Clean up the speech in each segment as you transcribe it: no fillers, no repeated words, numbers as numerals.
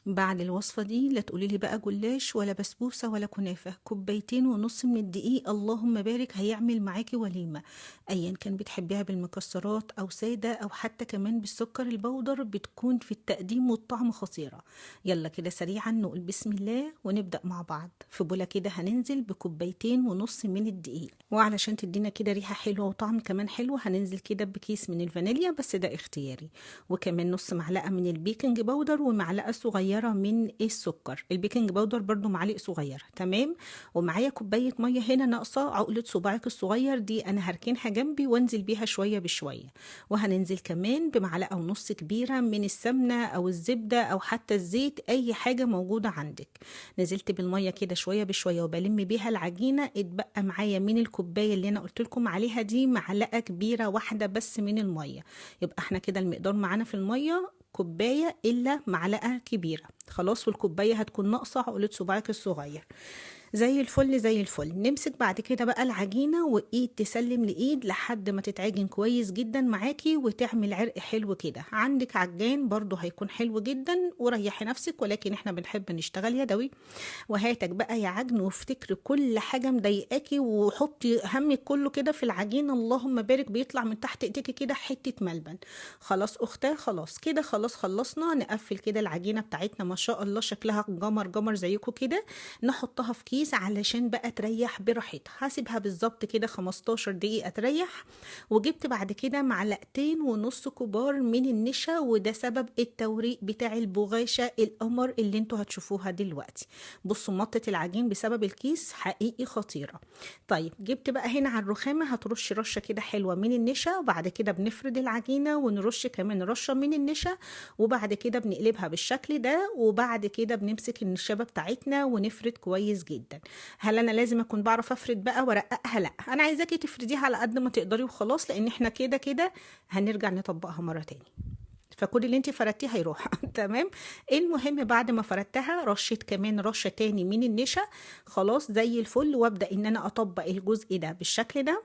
بعد الوصفة دي لا تقولي لي بقى جلاش ولا بسبوسة ولا كنافة، كوبايتين ونص من الدقيق اللهم بارك هيعمل معاكي وليمة. ايا كان بتحبيها بالمكسرات او سادة او حتى كمان بالسكر البودر، بتكون في التقديم والطعم خطيرة. يلا كده سريعا نقول بسم الله ونبدأ مع بعض. في بولة كده هننزل بكوبايتين ونص من الدقيق، وعلشان تدينا كده ريحة حلوة وطعم كمان حلو هننزل كده بكيس من الفانيليا، بس ده اختياري. وكمان نص معلقة من البيكنج باودر ومعلقة صغيرة من السكر. البيكنج باودر برضو معلقة صغيرة، تمام. ومعايا كوباية مية هنا ناقصة عقلة صباعك الصغير دي، انا هركنها جنبي وانزل بيها شوية بشوية. وهننزل كمان بمعلقة ونص كبيرة من السمنة او الزبدة او حتى الزيت، اي حاجة موجودة عندك. نزلت بالمية كده شوية بشوية وبلم بيها العجينة. اتبقى معايا من الكوباية اللي انا قلت لكم عليها دي معلقة كبيرة واحدة بس من المية. يبقى احنا كده المقدار معانا في المية كوباية إلا معلقة كبيرة. خلاص، والكوباية هتكون ناقصة عقلة صباعك الصغير. زي الفل زي الفل. نمسك بعد كده بقى العجينة وإيد تسلم لإيد لحد ما تتعجن كويس جدا معاكي وتعمل عرق حلو كده. عندك عجان برضو هيكون حلو جدا، وريحي نفسك، ولكن احنا بنحب نشتغل يدوي. وهاتك بقى يا عجن وافتكري كل حاجة مضايقاكي وحطي همك كله كده في العجين، اللهم بارك بيطلع من تحت ايديكي كده حتة ملبن. خلاص اختاه، خلاص كده، خلاص خلصنا. نقفل كده العجينة بتاعتنا، ما شاء الله شكلها جمر جمر زيكم كده. نحطها في كيس علشان بقى تريح براحتها. هسيبها بالظبط كده 15 دقيقة تريح. وجبت بعد كده معلقتين ونص كبار من النشا، وده سبب التوريق بتاع البغاشة القمر اللي انتوا هتشوفوها دلوقتي. بصوا مطة العجين بسبب الكيس حقيقي خطيرة. طيب جبت بقى هنا على الرخامة هترش رشة كده حلوة من النشا، وبعد كده بنفرد العجينة ونرش كمان رشة من النشا. وبعد كده بنقلبها بالشكل ده، وبعد كده بنمسك النشابة بتاعتنا ونفرد كويس جدا. هل انا لازم اكون بعرف افرد بقى وارققها؟ لا، انا عايزاكي تفرديها على قد ما تقدري وخلاص، لان احنا كده كده هنرجع نطبقها مرة تاني. فكل اللي انت فردتيه هيروح تمام. المهم بعد ما فردتها رشيت كمان رشه تاني من النشا. خلاص زي الفل. وابدا ان انا اطبق الجزء ده بالشكل ده،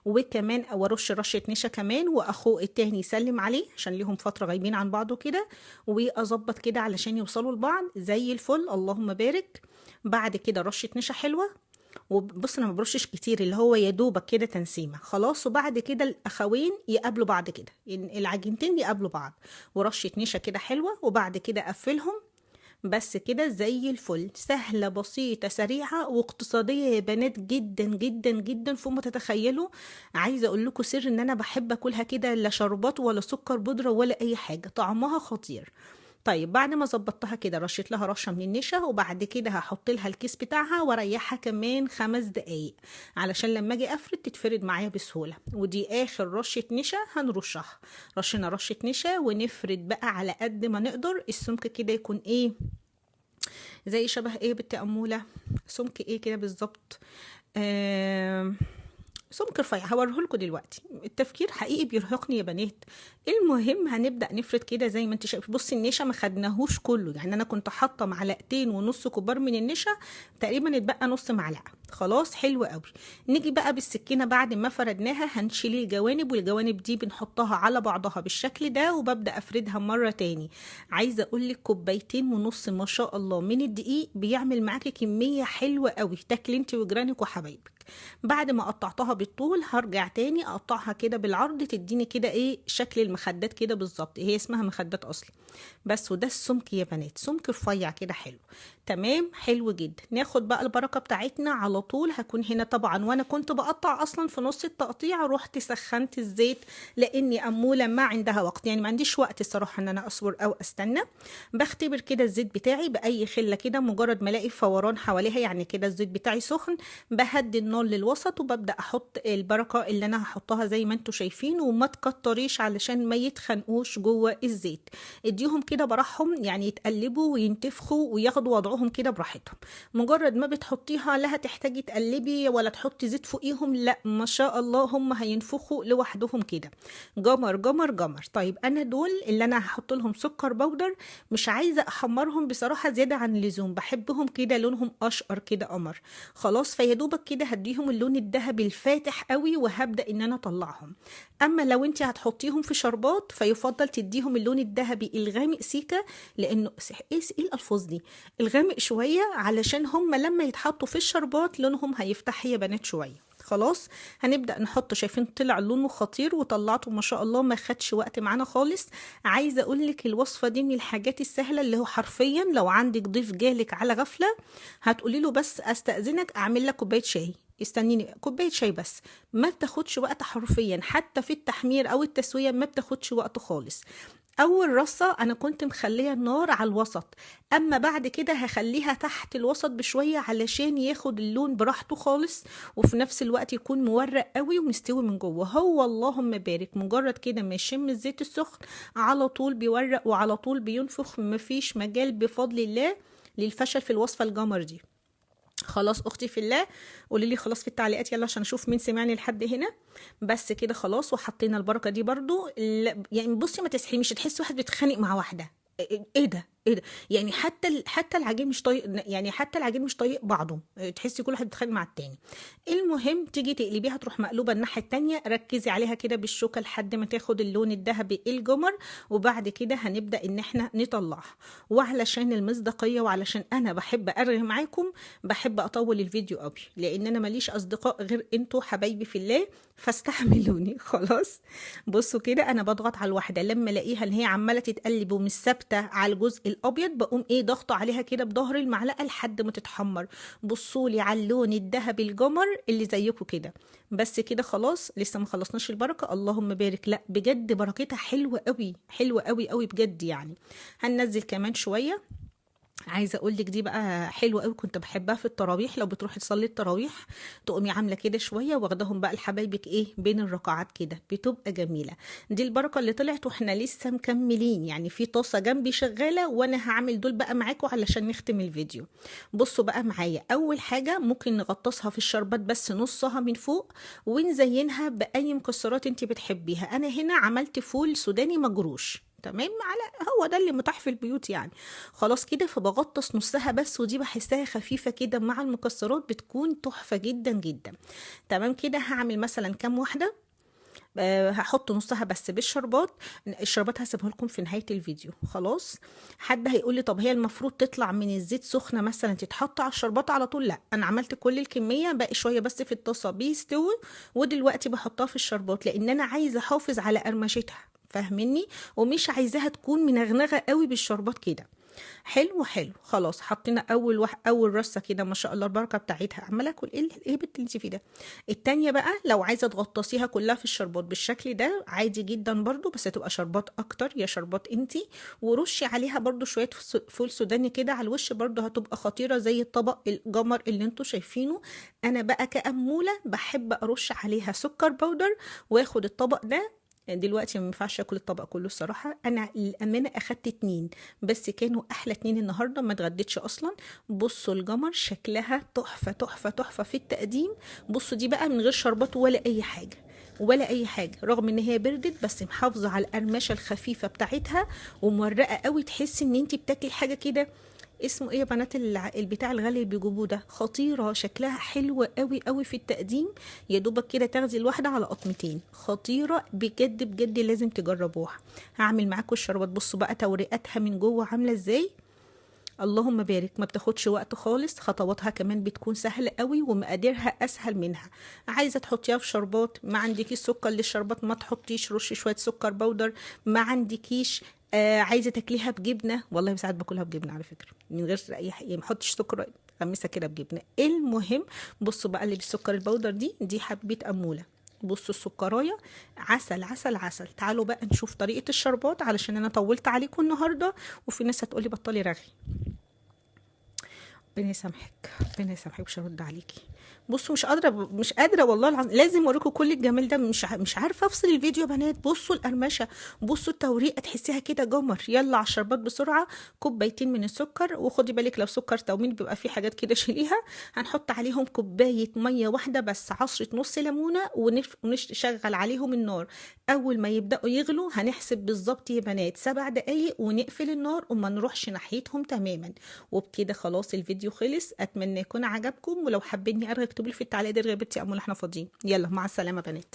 وكمان ورش رشه نشا كمان، واخوه التاني يسلم عليه عشان ليهم فتره غايبين عن بعض كده. واظبط كده علشان يوصلوا لبعض زي الفل، اللهم بارك. بعد كده رشه نشا حلوه. وبص انا ما برشش كتير، اللي هو يا دوبك كده تنسيمه خلاص. وبعد كده الاخوين يقابلوا بعض كده، العجينتين يقابلوا بعض. ورشه نشا كده حلوه، وبعد كده اقفلهم. بس كده زي الفل. سهله بسيطه سريعه واقتصاديه يا بنات، جدا جدا جدا فوق ما تتخيلوا. عايزه اقول لكم سر ان انا بحب اكلها كده، لا شربات ولا سكر بودره ولا اي حاجه، طعمها خطير. طيب بعد ما ظبطتها كده رشيت لها رشه من النشا، وبعد كده هحط لها الكيس بتاعها واريحها كمان 5 دقايق علشان لما اجي افرد تتفرد معايا بسهوله. ودي اخر رشه نشا هنرشها. رشنا رشه نشا ونفرد بقى على قد ما نقدر. السمك كده يكون ايه؟ زي شبه ايه بالتأمولة؟ سمك ايه كده بالظبط؟ آه، سمك رفيع هوريهولكوا دلوقتي. التفكير حقيقي بيرهقني يا بنات. المهم هنبدأ نفرد كده زي ما انت شايف. بصي النشا ما خدناهوش كله، يعني انا كنت حاطه معلقتين ونص كبار من النشا، تقريبا اتبقى نص معلقه. خلاص حلو قوي. نيجي بقى بالسكينه بعد ما فردناها هنشيل الجوانب، والجوانب دي بنحطها على بعضها بالشكل ده، وببدأ افردها مره تاني. عايزه اقول لك كوبايتين ونص ما شاء الله من الدقيق بيعمل معاكي كميه حلوه قوي، تاكلي انت وجيرانك وحبايبك. بعد ما قطعتها بالطول هرجع تاني اقطعها كده بالعرض، تديني كده ايه شكل المخدات كده بالظبط. هي اسمها مخدات اصلا. بس وده السمك يا بنات، سمك رفيع كده حلو. تمام حلو جدا. ناخد بقى البركة بتاعتنا على طول. هكون هنا طبعا وانا كنت بقطع اصلا في نص التقطيع رحت سخنت الزيت، لاني امولة ما عندها وقت، يعني ما عنديش وقت الصراحة ان انا اصبر او استنى. بختبر كده الزيت بتاعي باي خلة كده، مجرد ما الاقي فوران حواليها يعني كده الزيت بتاعي سخن، بهدي النار للوسط وببدأ احط البركة اللي انا هحطها زي ما انتوا شايفين. وما تكتريش علشان ما يتخنقوش جوه الزيت. اديهم كده براحهم، يعني يتقلبوا وينتفخوا وياخدوا وضعهم كده براحتهم. مجرد ما بتحطيها لا هتحتاجي تقلبي ولا تحطي زيت فوقيهم، لا ما شاء الله هم هينفخوا لوحدهم كده. جمر جمر جمر. طيب انا دول اللي انا هحط لهم سكر بودر، مش عايزه احمرهم بصراحه زياده عن اللزوم، بحبهم كده لونهم اشقر كده قمر. خلاص فيا دوبك كده هديهم اللون الذهبي الفاتح قوي وهبدا ان انا اطلعهم. اما لو انت هتحطيهم في شربات فيفضل تديهم اللون الذهبي الغامق سيكا، لانه ايه الالفاظ دي، الغامق شويه، علشان هم لما يتحطوا في الشربات لونهم هيفتح يا بنات شويه. خلاص هنبدأ نحط. شايفين طلع لونه خطير وطلعته ما شاء الله، ما خدش وقت معانا خالص. عايزة اقولك الوصفة دي من الحاجات السهلة، اللي هو حرفيا لو عندك ضيف جالك على غفلة هتقولي له بس استأذنك اعمل لك كوباية شاي، استنيني كوباية شاي بس. ما بتاخدش وقت حرفيا، حتى في التحمير او التسوية ما بتاخدش وقت خالص. اول رصة انا كنت مخلية النار على الوسط، اما بعد كده هخليها تحت الوسط بشوية علشان ياخد اللون براحته خالص، وفي نفس الوقت يكون مورق قوي ومستوي من جوه. هو اللهم بارك مجرد كده ما يشم الزيت السخن على طول بيورق وعلى طول بينفخ، مفيش مجال بفضل الله للفشل في الوصفة الجمر دي. خلاص اختي في الله قولي لي خلاص في التعليقات يلا عشان اشوف مين سمعني لحد هنا. بس كده خلاص، وحطينا البركه دي برضو. يعني بصي ما تسحي، مش تحسي واحد بيتخانق مع واحده. ايه ده ايه ده، يعني حتى العجين مش طايق، يعني حتى العجين مش طايق بعضه، تحسي كل واحد بيتخانق مع التاني. المهم تيجي تقلبيها تروح مقلوبه الناحيه التانيه، ركزي عليها كده بالشوكه لحد ما تاخد اللون الذهبي الجمر، وبعد كده هنبدا ان احنا نطلعها. وعلشان المصداقيه وعلشان انا بحب ارغي معاكم بحب اطول الفيديو قوي، لان انا ماليش اصدقاء غير انتوا حبايبي في الله، فاستحملوني. خلاص بصوا كده انا بضغط على الواحده لما الاقيها ان هي عماله تتقلب ومش ثابته على الجزء الابيض، بقوم ايه ضغطه عليها كده بظهر المعلقه لحد ما تتحمر. بصوا لي على اللون الذهبي الجمر اللي زيكم كده. بس كده خلاص، لسه ما خلصناش البركه اللهم بارك، لا بجد بركتها حلوه قوي حلوه قوي قوي بجد يعني. هننزل كمان شويه. عايزه اقول لك دي بقى حلوه قوي، كنت بحبها في التراويح، لو بتروحي تصلي التراويح تقومي عامله كده شويه واخداهم بقى لحبايبك ايه بين الركعات كده، بتبقى جميله. دي البركه اللي طلعت واحنا لسه مكملين، يعني في طاسه جنبي شغاله وانا هعمل دول بقى معاكم علشان نختم الفيديو. بصوا بقى معايا، اول حاجه ممكن نغطسها في الشربات بس نصها من فوق، ونزينها باي مكسرات انت بتحبيها. انا هنا عملت فول سوداني مجروش، تمام، على هو ده اللي متاح في البيوت يعني. خلاص كده فبغطس نصها بس، ودي بحسها خفيفه كده مع المكسرات بتكون تحفه جدا جدا. تمام كده هعمل مثلا كام واحده. هحط نصها بس بالشربات. الشربات هسيبه لكم في نهايه الفيديو. خلاص حد هيقول لي طب هي المفروض تطلع من الزيت سخنه مثلا تتحط على الشربات على طول؟ لا، انا عملت كل الكميه، باقي شويه بس في الطاسه بيستوي، ودلوقتي بحطها في الشربات لان انا عايزه احافظ على قرمشتها، فاهميني، ومش عايزاها تكون منغنغه قوي بالشربات كده. حلو حلو. خلاص حطينا اول رصه كده ما شاء الله البركه بتاعتها. عماله اكل ايه بنت اللي انت فيه ده. التانيه بقى لو عايزه تغطسيها كلها في الشربات بالشكل ده عادي جدا برضو، بس هتبقى شربات اكتر يا شربات انتي، ورشي عليها برضو شويه فول سوداني كده على الوش، برضو هتبقى خطيره زي الطبق الجمر اللي انتوا شايفينه. انا بقى كأمولة بحب ارش عليها سكر بودر، واخد الطبق ده. دلوقتي ما ينفعش اكل الطبق كله الصراحه، انا للامانه اخدت 2 بس كانوا احلى 2 النهارده، ما اتغديتش اصلا. بصوا الجمر شكلها تحفه تحفه تحفه في التقديم. بصوا دي بقى من غير شربات ولا اي حاجه ولا اي حاجه، رغم ان هي بردت بس محافظه على القرمشه الخفيفه بتاعتها، ومورقه قوي، تحسي ان انت بتاكلي حاجه كده. اسمه ايه يا بنات البتاع الغالي اللي بيجيبوه ده، خطيره شكلها حلوه قوي قوي في التقديم. يا دوبك كده تاخدي الواحده على قطمتين، خطيره بجد بجد لازم تجربوها. هعمل معاكم الشربات. بصوا بقى توريقتها من جوه عامله ازاي، اللهم بارك، ما بتاخدش وقت خالص، خطواتها كمان بتكون سهله قوي ومقاديرها اسهل منها. عايزه تحطيها في شربات، ما عندكيش سكر للشربات ما تحطيش، رشي شويه سكر بودر. ما عندكيش عايزه تاكليها بجبنه، والله ساعات باكلها بجبنه على فكره من غير اي حاجه، يعني ما احطش سكر، غمسها كده بجبنه. المهم بصوا بقى اللي بالسكر البودر دي حبيت اموله. بصوا السكرايه عسل عسل عسل. تعالوا بقى نشوف طريقه الشربات علشان انا طولت عليكم النهارده، وفي ناس هتقولي بطلي رغي. ربنا يسامحك ربنا يسامحك، مش هرد عليكي. بصوا مش قادره والله العظيم، لازم اوريكم كل الجمال ده، مش عارفه افصل الفيديو يا بنات. بصوا القرمشه، بصوا التوريقه، تحسيها كده جمر. يلا على الشربات بسرعه، كوبايتين من السكر، وخدي بالك لو سكر تومين بيبقى فيه حاجات كده شيليها. هنحط عليهم كوبايه ميه واحده بس، عصره نص ليمونه، ونشغل عليهم النار. اول ما يبداوا يغلوا هنحسب بالظبط يا بنات 7 دقايق ونقفل النار وما نروحش ناحيتهم تماما. وبكده خلاص الفيديو خلص. اتمنى يكون عجبكم، ولو حابين اكتبوا لي في التعليقات يا بنتي امال احنا فاضيين. يلا مع السلامه بنات.